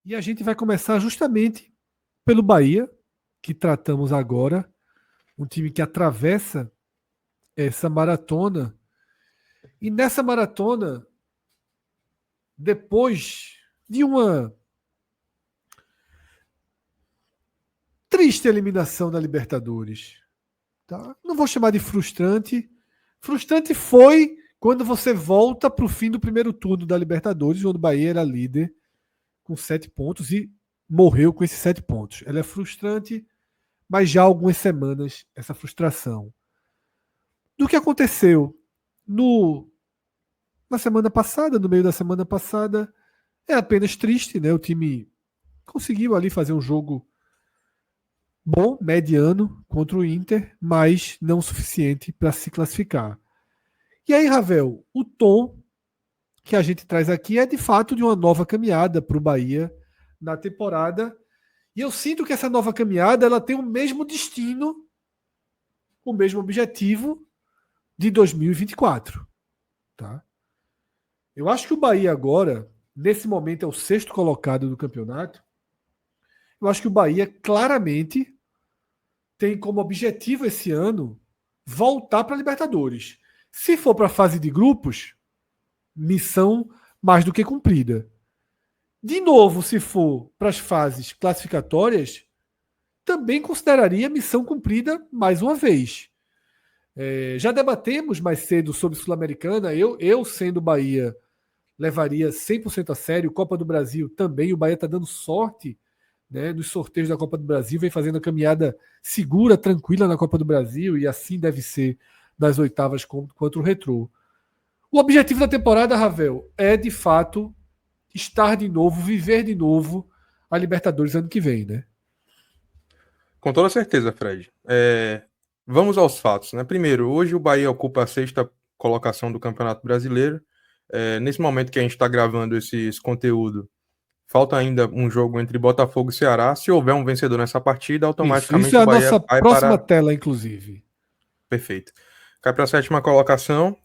E a gente vai começar justamente pelo Bahia, que tratamos agora, um time que atravessa essa maratona. E nessa maratona, depois de uma triste eliminação da Libertadores, tá? Não vou chamar de frustrante. Frustrante foi quando você volta para o fim do primeiro turno da Libertadores, onde o Bahia era líder com 7 pontos e morreu com esses 7 pontos. Ela é frustrante, mas já há algumas semanas essa frustração. Do que aconteceu no, na semana passada, no meio da semana passada, é apenas triste, né? O time conseguiu ali fazer um jogo bom, mediano, contra o Inter, mas não o suficiente para se classificar. E aí, Ravel, o tom que a gente traz aqui é de fato de uma nova caminhada para o Bahia na temporada. E eu sinto que essa nova caminhada ela tem o mesmo destino, o mesmo objetivo de 2024. Tá? Eu acho que o Bahia agora, nesse momento, é o sexto colocado do campeonato. Eu acho que o Bahia claramente tem como objetivo esse ano voltar para a Libertadores. Se for para a fase de grupos, missão mais do que cumprida. De novo, se for para as fases classificatórias, também consideraria missão cumprida mais uma vez. Já debatemos mais cedo sobre Sul-Americana. Eu, sendo Bahia, levaria 100% a sério. Copa do Brasil também. O Bahia está dando sorte, né, nos sorteios da Copa do Brasil. Vem fazendo a caminhada segura, tranquila na Copa do Brasil. E assim deve ser nas oitavas contra o Retrô. O objetivo da temporada, Ravel, é de fato estar de novo, viver de novo a Libertadores ano que vem, né? Com toda certeza, Fred. Vamos aos fatos, né? Primeiro, hoje o Bahia ocupa a sexta colocação do Campeonato Brasileiro. Nesse momento que a gente está gravando esse conteúdo, falta ainda um jogo entre Botafogo e Ceará. Se houver um vencedor nessa partida, Isso é automaticamente o a Bahia nossa vai próxima para. tela, inclusive. Perfeito. Cai para a sétima colocação.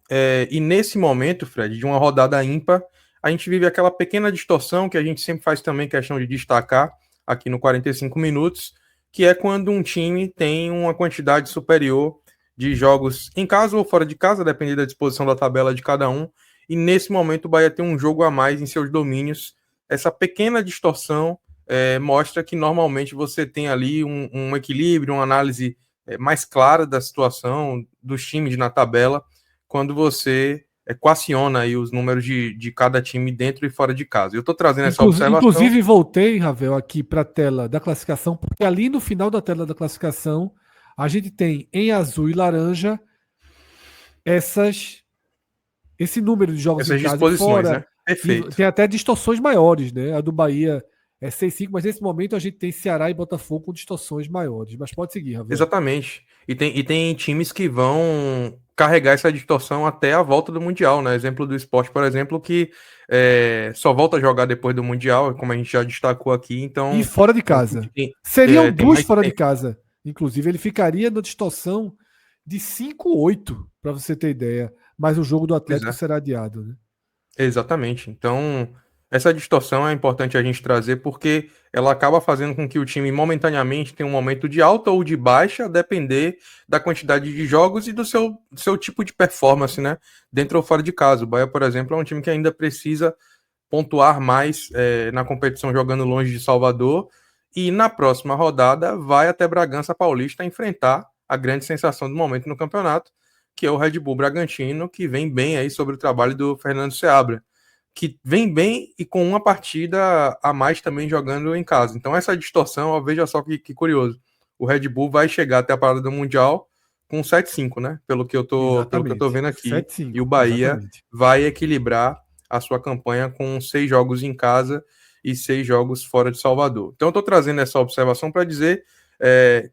E nesse momento, Fred, de uma rodada ímpar, a gente vive aquela pequena distorção que a gente sempre faz também questão de destacar aqui no 45 minutos, que é quando um time tem uma quantidade superior de jogos em casa ou fora de casa, dependendo da disposição da tabela de cada um. E nesse momento o Bahia tem um jogo a mais em seus domínios. Essa pequena distorção mostra que normalmente você tem ali um equilíbrio, uma análise mais clara da situação dos times na tabela quando você equaciona aí os números de cada time dentro e fora de casa. Eu estou trazendo essa observação. Inclusive, voltei, Ravel, aqui para a tela da classificação, porque ali no final da tela da classificação, a gente tem em azul e laranja esse número de jogos em Essas casa e disposições, fora. né? Perfeito. Tem até distorções maiores, né? A do Bahia é 6-5, mas nesse momento a gente tem Ceará e Botafogo com distorções maiores. Mas pode seguir, Ravel. Exatamente. E tem times que vão carregar essa distorção até a volta do Mundial, né? Exemplo do Sport, por exemplo, que só volta a jogar depois do Mundial, como a gente já destacou aqui. E Então, fora de é um time casa. que tem, Seriam tem duas mais fora de tempo. casa. Inclusive, ele ficaria na distorção de 5-8, para você ter ideia. Mas o jogo do Pois Atlético é. será adiado, né? Exatamente. Então, essa distorção é importante a gente trazer porque ela acaba fazendo com que o time momentaneamente tenha um momento de alta ou de baixa, a depender da quantidade de jogos e do seu tipo de performance, né? Dentro ou fora de casa. O Bahia, por exemplo, é um time que ainda precisa pontuar mais na competição jogando longe de Salvador e na próxima rodada vai até Bragança Paulista enfrentar a grande sensação do momento no campeonato, que é o Red Bull Bragantino, que vem bem aí sobre o trabalho do Fernando Seabra, que vem bem e com uma partida a mais também jogando em casa. Então essa distorção, ó, veja só que curioso. O Red Bull vai chegar até a parada do Mundial com 7-5, né? Pelo que eu tô Exatamente. vendo aqui. E o 7-5, Bahia exatamente. vai equilibrar a sua campanha com 6 jogos em casa e 6 jogos fora de Salvador. Então eu estou trazendo essa observação para dizer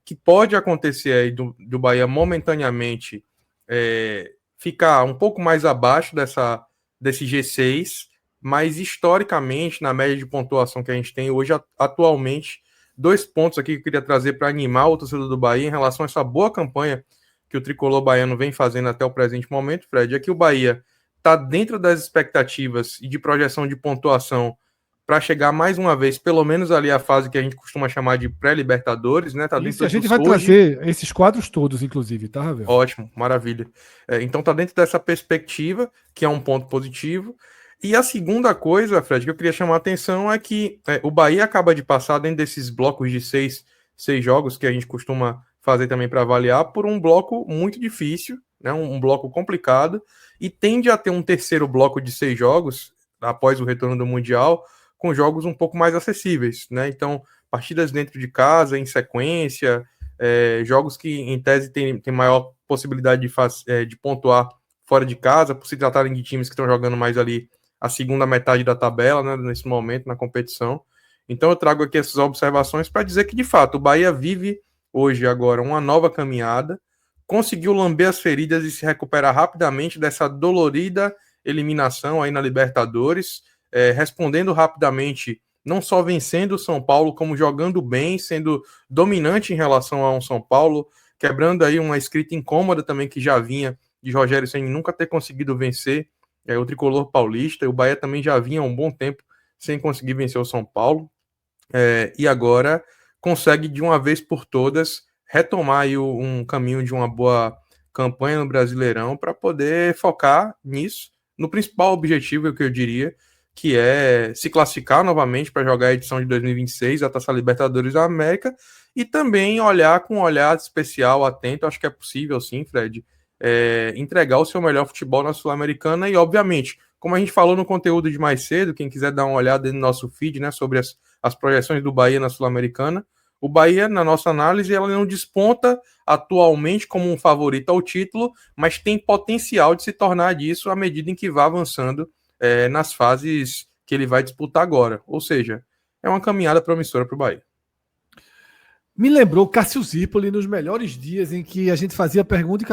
que pode acontecer aí do Bahia momentaneamente ficar um pouco mais abaixo desse G6, mas historicamente, na média de pontuação que a gente tem hoje, atualmente, 2 pontos aqui que eu queria trazer para animar o torcedor do Bahia em relação a essa boa campanha que o tricolor baiano vem fazendo até o presente momento, Fred, é que o Bahia está dentro das expectativas e de projeção de pontuação para chegar mais uma vez, pelo menos ali a fase que a gente costuma chamar de pré-Libertadores, né? Tá Isso, dentro a gente dos vai hoje. trazer esses quadros todos, inclusive, tá, Ravel? Ótimo, maravilha. Então tá dentro dessa perspectiva, que é um ponto positivo. E a segunda coisa, Fred, que eu queria chamar a atenção é que o Bahia acaba de passar dentro desses blocos de seis jogos que a gente costuma fazer também para avaliar, por um bloco muito difícil, né? Um bloco complicado, e tende a ter um terceiro bloco de 6 jogos, após o retorno do Mundial, com jogos um pouco mais acessíveis, né? Então, partidas dentro de casa, em sequência, jogos que em tese tem maior possibilidade de pontuar fora de casa, por se tratarem de times que estão jogando mais ali a segunda metade da tabela, né, nesse momento na competição. Então eu trago aqui essas observações para dizer que, de fato, o Bahia vive hoje, agora, uma nova caminhada, conseguiu lamber as feridas e se recuperar rapidamente dessa dolorida eliminação aí na Libertadores, respondendo rapidamente, não só vencendo o São Paulo, como jogando bem, sendo dominante em relação a um São Paulo, quebrando aí uma escrita incômoda também que já vinha de Rogério Ceni nunca ter conseguido vencer o tricolor paulista. O Bahia também já vinha há um bom tempo sem conseguir vencer o São Paulo, e agora consegue de uma vez por todas retomar aí um caminho de uma boa campanha no Brasileirão para poder focar nisso, no principal objetivo, que eu diria, que é se classificar novamente para jogar a edição de 2026, a Taça Libertadores da América, e também olhar com um olhar especial, atento, acho que é possível sim, Fred, entregar o seu melhor futebol na Sul-Americana e, obviamente, como a gente falou no conteúdo de mais cedo, quem quiser dar uma olhada no nosso feed, né, sobre as projeções do Bahia na Sul-Americana, o Bahia, na nossa análise, ela não desponta atualmente como um favorito ao título, mas tem potencial de se tornar disso à medida em que vá avançando nas fases que ele vai disputar agora. Ou seja, é uma caminhada promissora para o Bahia. Me lembrou Cássio Zirpoli nos melhores dias em que a gente fazia pergunta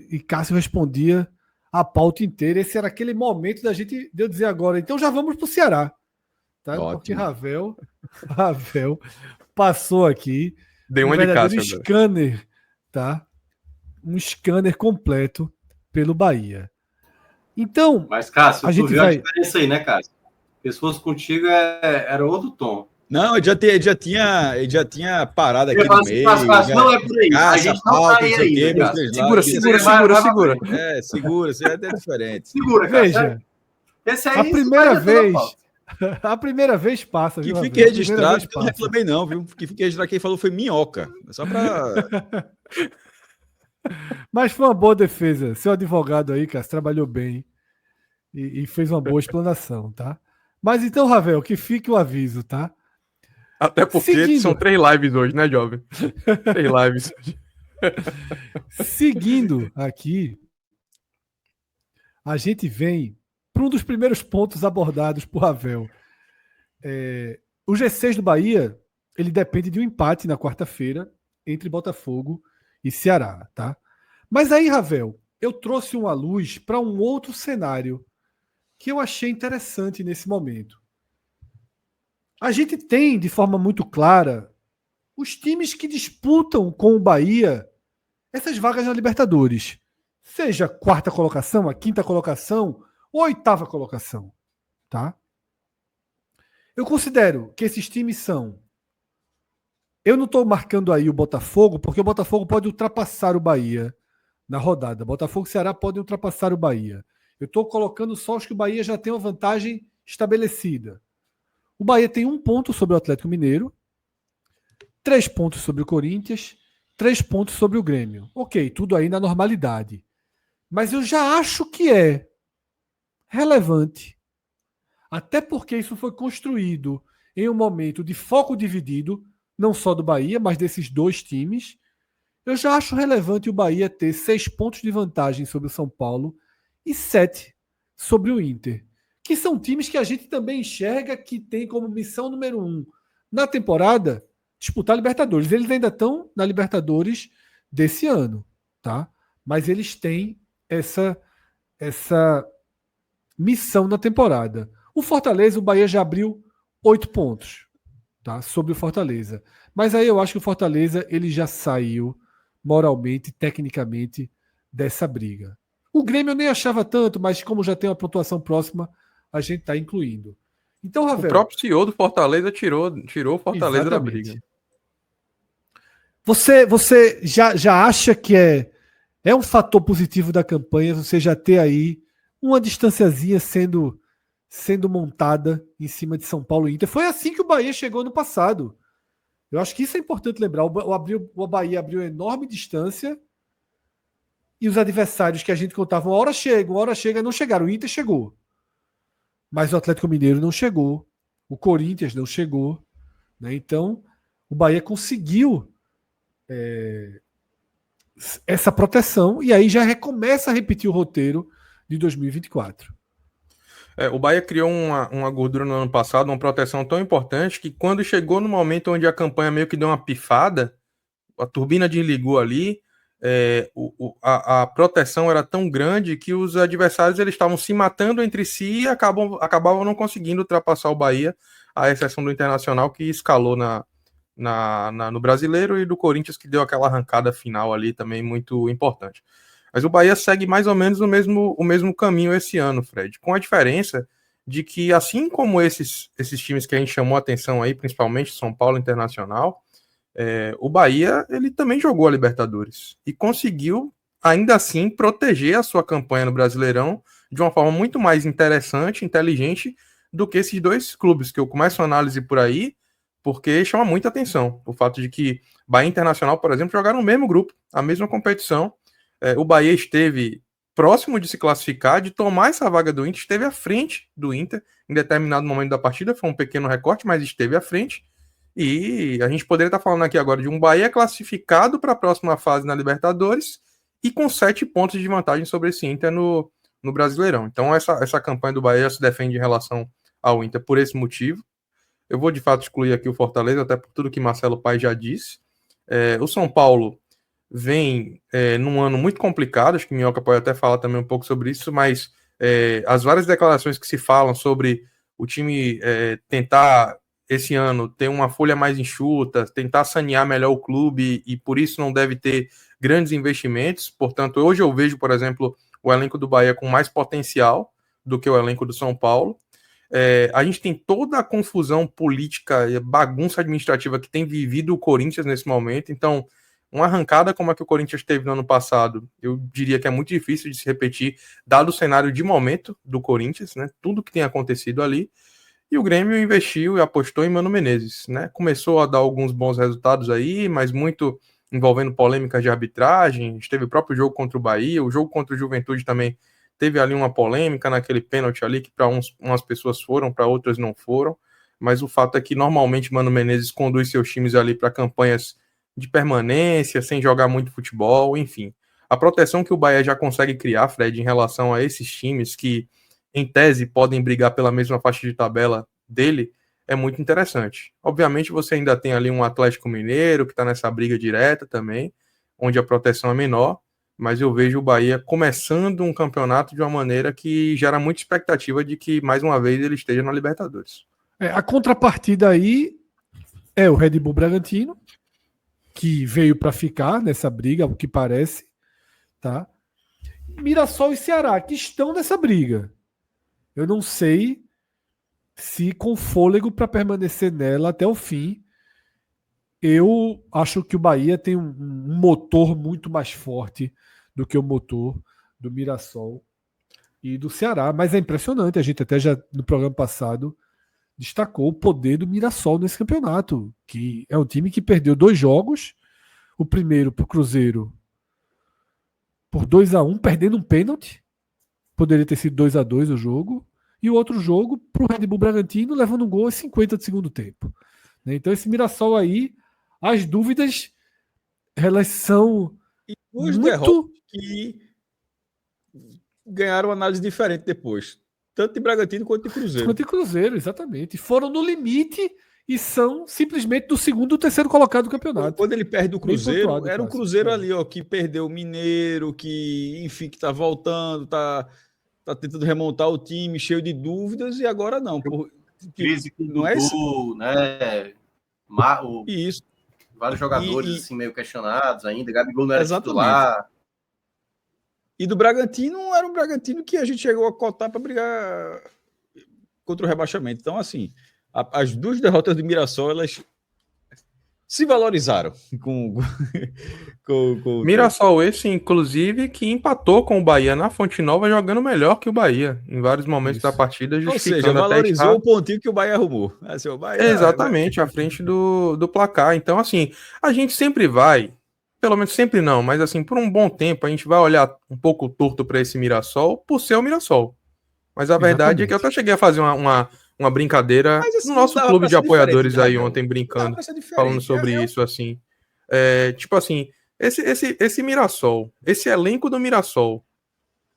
e Cássio respondia a pauta inteira. Esse era aquele momento de eu dizer agora, então já vamos para o Ceará. Tá? Porque Ravel passou aqui Dei um uma de verdadeiro Cássio agora. scanner, tá? Um scanner completo pelo Bahia. Então, mas Cássio, a gente viu vai... a diferença aí, né, Cássio? Se fosse contigo, era outro tom. Não, ele já tinha parado aqui no meio. Cássio, não é por aí. Caça, a gente não falta, tá aí ainda. Segura. Segura, isso é até diferente. Segura, Cássio. Veja, esse aí, a primeira vez... A primeira vez passa, que viu? fique registrado, que eu não reclamei não, viu? Que fique registrado, quem falou foi minhoca. Só para... Mas foi uma boa defesa. Seu advogado aí, cara, trabalhou bem e fez uma boa explanação, tá? Mas então, Ravel, que fique o aviso, tá? Até porque são 3 lives hoje, né, jovem? 3 lives hoje. Seguindo aqui, a gente vem para um dos primeiros pontos abordados por Ravel. O G6 do Bahia, ele depende de um empate na quarta-feira entre Botafogo e Ceará, tá? Mas aí, Ravel, eu trouxe uma luz para um outro cenário que eu achei interessante nesse momento. A gente tem, de forma muito clara, os times que disputam com o Bahia essas vagas na Libertadores. Seja a quarta colocação, a quinta colocação ou a oitava colocação, tá? Eu considero que esses times são... Eu não estou marcando aí o Botafogo, porque o Botafogo pode ultrapassar o Bahia na rodada. Botafogo e Ceará podem ultrapassar o Bahia. Eu estou colocando só os que o Bahia já tem uma vantagem estabelecida. O Bahia tem 1 ponto sobre o Atlético Mineiro, 3 pontos sobre o Corinthians, 3 pontos sobre o Grêmio. Ok, tudo aí na normalidade. Mas eu já acho que é relevante, até porque isso foi construído em um momento de foco dividido, não só do Bahia, mas desses 2 times. Eu já acho relevante o Bahia ter 6 pontos de vantagem sobre o São Paulo e 7 sobre o Inter, que são times que a gente também enxerga que tem como missão número 1 na temporada disputar a Libertadores. Eles ainda estão na Libertadores desse ano, tá? Mas eles têm essa missão na temporada. O Fortaleza, o Bahia já abriu 8 pontos, tá? Sobre o Fortaleza. Mas aí eu acho que o Fortaleza ele já saiu moralmente, tecnicamente, dessa briga. O Grêmio eu nem achava tanto, mas como já tem uma pontuação próxima, a gente está incluindo. Então, O Ravel, próprio CEO do Fortaleza tirou o Fortaleza da exatamente. briga. Você já acha que é um fator positivo da campanha você já ter aí uma distanciazinha sendo montada em cima de São Paulo e Inter? Foi assim que o Bahia chegou no passado. Eu acho que isso é importante lembrar. O Bahia abriu uma enorme distância e os adversários que a gente contava uma hora chega, não chegaram. O Inter chegou. Mas o Atlético Mineiro não chegou. O Corinthians não chegou. Né? Então, o Bahia conseguiu essa proteção e aí já recomeça a repetir o roteiro de 2024. O Bahia criou uma gordura no ano passado, uma proteção tão importante que quando chegou no momento onde a campanha meio que deu uma pifada, a turbina desligou ali, a proteção era tão grande que os adversários eles estavam se matando entre si e acabavam não conseguindo ultrapassar o Bahia, à exceção do Internacional que escalou no Brasileiro e do Corinthians que deu aquela arrancada final ali também muito importante. Mas o Bahia segue mais ou menos o mesmo caminho esse ano, Fred, com a diferença de que, assim como esses times que a gente chamou a atenção aí, principalmente São Paulo Internacional, o Bahia ele também jogou a Libertadores e conseguiu, ainda assim, proteger a sua campanha no Brasileirão de uma forma muito mais interessante, inteligente, do que esses dois clubes, que eu começo a análise por aí, porque chama muita atenção o fato de que Bahia Internacional, por exemplo, jogaram no mesmo grupo, a mesma competição. O Bahia esteve próximo de se classificar, de tomar essa vaga do Inter, esteve à frente do Inter em determinado momento da partida, foi um pequeno recorte, mas esteve à frente. E a gente poderia estar falando aqui agora de um Bahia classificado para a próxima fase na Libertadores e com 7 pontos de vantagem sobre esse Inter no Brasileirão. Então essa campanha do Bahia se defende em relação ao Inter por esse motivo. Eu vou de fato excluir aqui o Fortaleza, até por tudo que Marcelo Paes já disse. O São Paulo vem num ano muito complicado, acho que Minhoca pode até falar também um pouco sobre isso, mas as várias declarações que se falam sobre o time tentar esse ano ter uma folha mais enxuta, tentar sanear melhor o clube e por isso não deve ter grandes investimentos. Portanto, hoje eu vejo, por exemplo, o elenco do Bahia com mais potencial do que o elenco do São Paulo. A gente tem toda a confusão política e bagunça administrativa que tem vivido o Corinthians nesse momento, então uma arrancada como a que o Corinthians teve no ano passado, eu diria que é muito difícil de se repetir, dado o cenário de momento do Corinthians, né? Tudo que tem acontecido ali. E o Grêmio investiu e apostou em Mano Menezes, né? Começou a dar alguns bons resultados aí, mas muito envolvendo polêmicas de arbitragem. Teve o próprio jogo contra o Bahia, o jogo contra o Juventude também teve ali uma polêmica naquele pênalti ali, que para umas pessoas foram, para outras não foram. Mas o fato é que normalmente Mano Menezes conduz seus times ali para campanhas de permanência, sem jogar muito futebol, enfim. A proteção que o Bahia já consegue criar, Fred, em relação a esses times que, em tese, podem brigar pela mesma faixa de tabela dele, é muito interessante. Obviamente, você ainda tem ali um Atlético Mineiro, que está nessa briga direta também, onde a proteção é menor, mas eu vejo o Bahia começando um campeonato de uma maneira que gera muita expectativa de que, mais uma vez, ele esteja na Libertadores. A contrapartida aí é o Red Bull Bragantino, que veio para ficar nessa briga, o que parece, tá? Mirassol e Ceará, que estão nessa briga. Eu não sei se com fôlego para permanecer nela até o fim. Eu acho que o Bahia tem um motor muito mais forte do que o motor do Mirassol e do Ceará, mas é impressionante. A gente até já no programa passado destacou o poder do Mirassol nesse campeonato, que é um time que perdeu 2 jogos, o primeiro para o Cruzeiro por 2-1, perdendo um pênalti, poderia ter sido 2-2 o jogo, e o outro jogo para o Red Bull Bragantino levando um gol aos 50 do segundo tempo. Então esse Mirassol aí, as dúvidas elas são e duas muito derrotas que ganharam análise diferente depois, tanto de Bragantino quanto de Cruzeiro. Quanto de Cruzeiro, exatamente. Foram no limite e são simplesmente do segundo ou terceiro colocado do campeonato. Quando ele perde o Cruzeiro, pontuado, era um quase. Cruzeiro ali, ó, que perdeu o Mineiro, que, enfim, que tá voltando, tá tentando remontar o time, cheio de dúvidas, e agora não. Crise com não é Dudu, né? Isso. Vários jogadores assim, meio questionados ainda. Gabigol não era titular. E do Bragantino, era um Bragantino que a gente chegou a cotar para brigar contra o rebaixamento. Então, assim, as 2 derrotas do Mirassol, elas se valorizaram com Mirassol esse, inclusive, que empatou com o Bahia na Fonte Nova, jogando melhor que o Bahia, em vários momentos da partida, Ou seja, justificando até valorizou estar... o pontinho que o Bahia arrumou. Assim, o Bahia Exatamente, à frente do placar. Então, assim, a gente sempre vai, pelo menos sempre não, mas assim, por um bom tempo, a gente vai olhar um pouco torto para esse Mirassol por ser o Mirassol. Mas a verdade é que eu até cheguei a fazer uma brincadeira Mas, assim, no não nosso dava clube pra de ser diferente, apoiadores aí Dragão. ontem, Não dava brincando, pra ser diferente. falando sobre isso, assim. Tipo assim, esse Mirassol, esse elenco do Mirassol,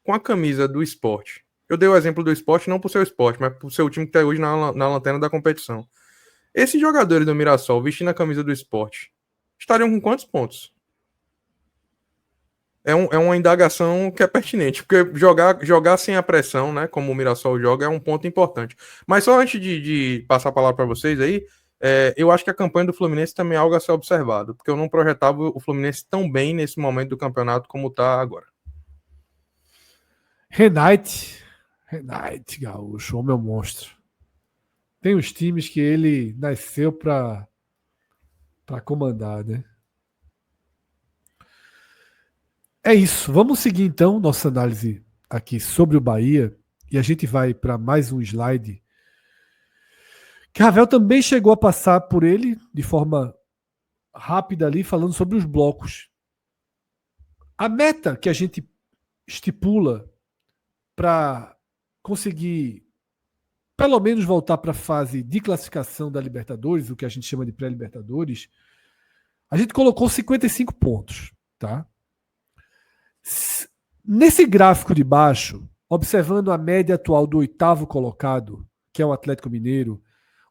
com a camisa do Sport. Eu dei o exemplo do Sport não pro seu Sport, mas pro seu time que tá hoje na lanterna da competição. Esses jogadores do Mirassol vestindo a camisa do Sport estariam com quantos pontos? É uma indagação que é pertinente, porque jogar sem a pressão, né, como o Mirassol joga, é um ponto importante. Mas só antes de passar a palavra para vocês aí, eu acho que a campanha do Fluminense também é algo a ser observado, porque eu não projetava o Fluminense tão bem nesse momento do campeonato como está agora. Renate Gaúcho, o meu monstro. Tem os times que ele nasceu para comandar, né? É isso. Vamos seguir então nossa análise aqui sobre o Bahia e a gente vai para mais um slide. Que Ravel também chegou a passar por ele de forma rápida ali, falando sobre os blocos. A meta que a gente estipula para conseguir pelo menos voltar para a fase de classificação da Libertadores, o que a gente chama de pré-Libertadores, a gente colocou 55 pontos, tá? Nesse gráfico de baixo, observando a média atual do 8º colocado, que é o Atlético Mineiro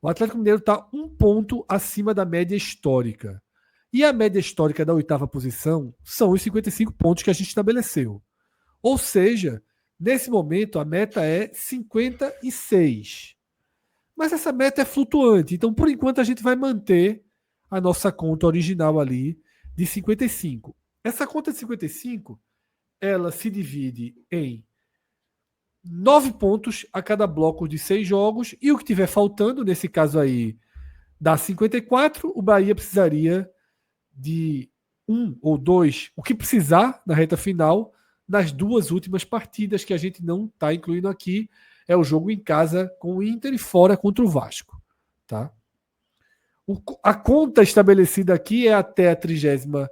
está 1 ponto acima da média histórica. E a média histórica da 8ª posição são os 55 pontos que a gente estabeleceu. Ou seja, nesse momento a meta é 56. Mas essa meta é flutuante, então por enquanto a gente vai manter a nossa conta original ali de 55. Essa conta de 55, ela se divide em 9 pontos a cada bloco de 6 jogos, e o que tiver faltando, nesse caso aí, dá 54, o Bahia precisaria de 1 ou 2, o que precisar na reta final, nas 2 últimas partidas que a gente não está incluindo aqui, é o jogo em casa com o Inter e fora contra o Vasco. Tá? A conta estabelecida aqui é até a 36ª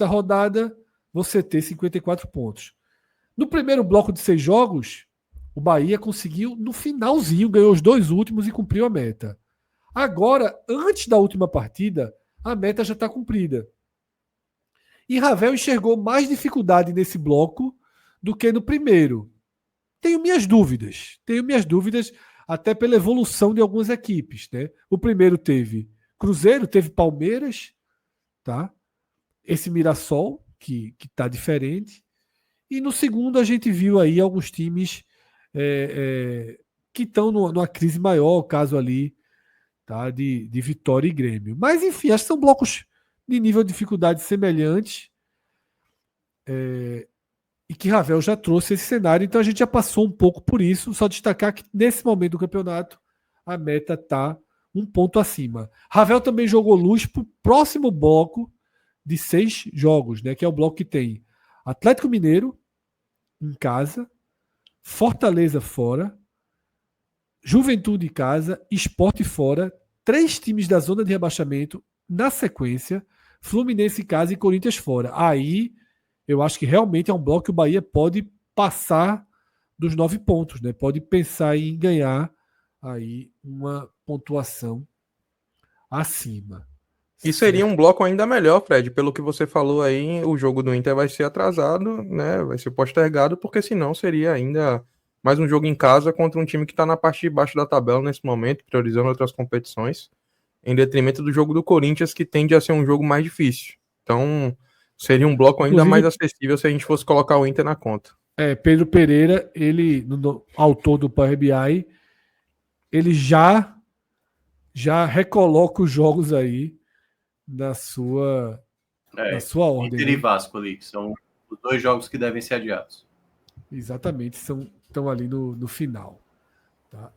rodada você ter 54 pontos. No primeiro bloco de 6 jogos, o Bahia conseguiu, no finalzinho, ganhou os 2 últimos e cumpriu a meta. Agora, antes da última partida, a meta já está cumprida. E Ravel enxergou mais dificuldade nesse bloco do que no primeiro. Tenho minhas dúvidas até pela evolução de algumas equipes. Né? O primeiro teve Cruzeiro, teve Palmeiras, tá? Esse Mirassol, que está diferente. E no segundo a gente viu aí alguns times que estão numa crise maior, o caso ali tá, de Vitória e Grêmio. Mas enfim, acho que são blocos de nível de dificuldade semelhantes. E que Ravel já trouxe esse cenário, então a gente já passou um pouco por isso, só destacar que nesse momento do campeonato a meta está 1 ponto acima. Ravel também jogou luz para o próximo bloco de 6 jogos, né, que é o bloco que tem Atlético Mineiro em casa, Fortaleza fora, Juventude em casa, Sport fora, 3 times da zona de rebaixamento na sequência, Fluminense em casa e Corinthians fora. Aí eu acho que realmente é um bloco que o Bahia pode passar dos 9 pontos, né? Pode pensar em ganhar aí uma pontuação acima. E seria um bloco ainda melhor, Fred, pelo que você falou aí, o jogo do Inter vai ser atrasado, né? Vai ser postergado, porque senão seria ainda mais um jogo em casa contra um time que está na parte de baixo da tabela nesse momento, priorizando outras competições, em detrimento do jogo do Corinthians, que tende a ser um jogo mais difícil. Então, seria um bloco ainda mais acessível se a gente fosse colocar o Inter na conta. Pedro Pereira, ele, autor do Power BI, ele já recoloca os jogos aí na sua ordem. Inter e Vasco ali, que são os 2 jogos que devem ser adiados. Exatamente, estão ali no final. Tá?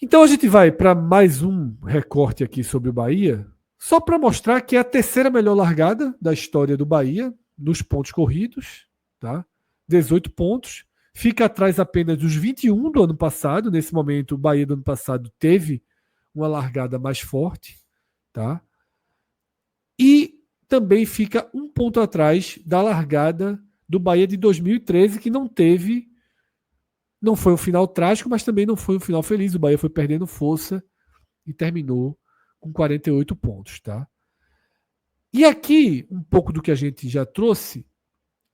Então a gente vai para mais um recorte aqui sobre o Bahia, só para mostrar que é a terceira melhor largada da história do Bahia nos pontos corridos, tá? 18 pontos, fica atrás apenas dos 21 do ano passado. Nesse momento, o Bahia do ano passado teve uma largada mais forte, tá? E também fica um ponto atrás da largada do Bahia de 2013, que não foi um final trágico, mas também não foi um final feliz. O Bahia foi perdendo força e terminou com 48 pontos, tá? E aqui, um pouco do que a gente já trouxe,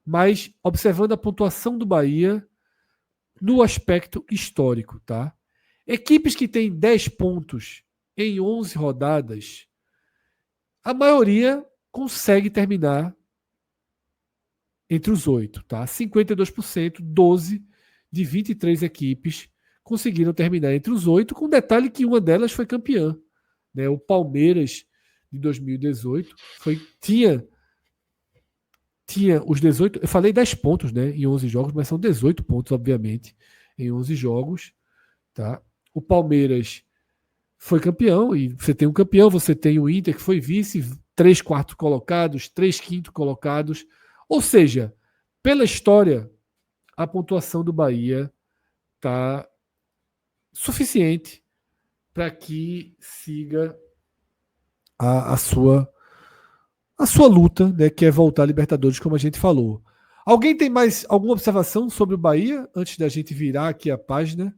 mas observando a pontuação do Bahia no aspecto histórico, tá? Equipes que têm 10 pontos em 11 rodadas, a maioria consegue terminar entre os 8, tá? 52%, 12 de 23 equipes conseguiram terminar entre os 8, com detalhe que uma delas foi campeã, né? O Palmeiras de 2018 tinha os 18, eu falei 10 pontos, né, em 11 jogos, mas são 18 pontos, obviamente, em 11 jogos, tá? O Palmeiras foi campeão, e você tem um campeão, você tem o Inter, que foi vice, 3 quartos colocados, 3 quintos colocados, ou seja, pela história, a pontuação do Bahia tá suficiente para que siga a sua luta, né, que é voltar à Libertadores, como a gente falou. Alguém tem mais alguma observação sobre o Bahia antes da gente virar aqui a página?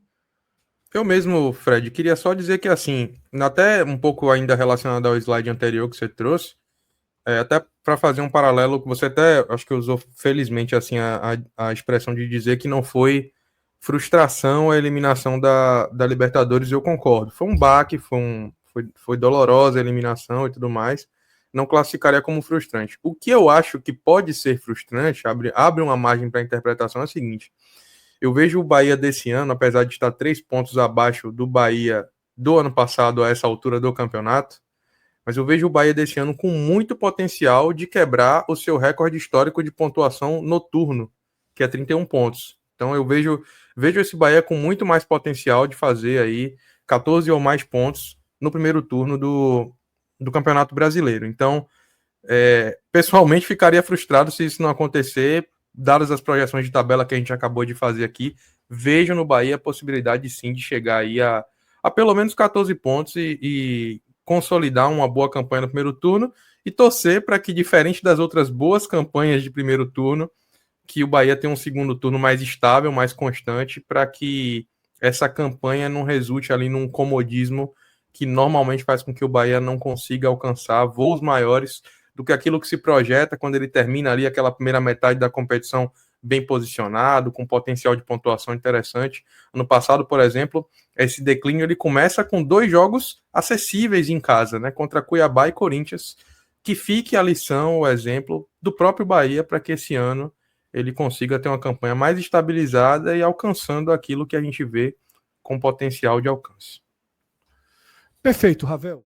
Eu mesmo, Fred, queria só dizer que, assim, até um pouco ainda relacionado ao slide anterior que você trouxe, até para fazer um paralelo, que você até, acho que usou felizmente, assim, a expressão de dizer que não foi frustração a eliminação da Libertadores, e eu concordo. Foi um baque, foi dolorosa a eliminação e tudo mais, não classificaria como frustrante. O que eu acho que pode ser frustrante, abre uma margem para interpretação, é o seguinte: eu vejo o Bahia desse ano, apesar de estar 3 pontos abaixo do Bahia do ano passado a essa altura do campeonato, mas eu vejo o Bahia desse ano com muito potencial de quebrar o seu recorde histórico de pontuação noturno, que é 31 pontos. Então eu vejo esse Bahia com muito mais potencial de fazer aí 14 ou mais pontos no primeiro turno do Campeonato Brasileiro. Então, pessoalmente, ficaria frustrado se isso não acontecer, dadas as projeções de tabela que a gente acabou de fazer aqui. Vejo no Bahia a possibilidade, sim, de chegar aí a pelo menos 14 pontos e consolidar uma boa campanha no primeiro turno e torcer para que, diferente das outras boas campanhas de primeiro turno, que o Bahia tenha um segundo turno mais estável, mais constante, para que essa campanha não resulte ali num comodismo que normalmente faz com que o Bahia não consiga alcançar voos maiores do que aquilo que se projeta quando ele termina ali aquela primeira metade da competição bem posicionado, com potencial de pontuação interessante. Ano passado, por exemplo, esse declínio ele começa com 2 jogos acessíveis em casa, né, contra Cuiabá e Corinthians, que fique a lição, o exemplo do próprio Bahia para que esse ano ele consiga ter uma campanha mais estabilizada e alcançando aquilo que a gente vê com potencial de alcance. Perfeito, Ravel.